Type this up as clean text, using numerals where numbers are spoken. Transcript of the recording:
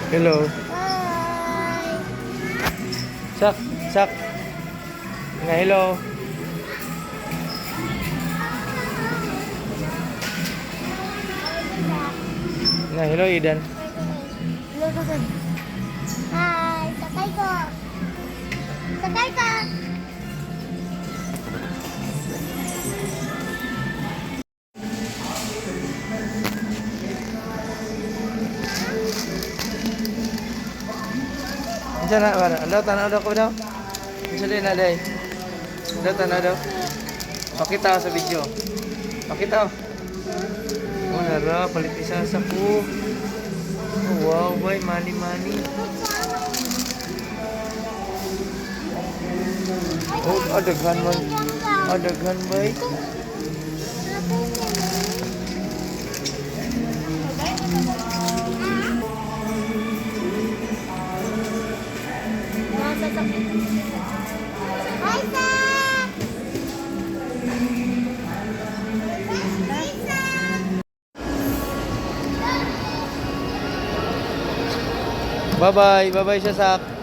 Hello. Hi. Sak, sak. Nga hello. Nga hello Idan. Hi, sakay ko. Sakay ka. Diyan na, wala. Alo, tanaw daw ko daw. Diyan din na day. Alo, tanaw daw. Pakita ko sa video. Pakita ko. Oh, nara, palit isa sa ko. Oh, wow, boy, money, money. Oh, adaghan man. Adaghan, boy. Hi, Sak. Bye-bye. Bye-bye, Sasak.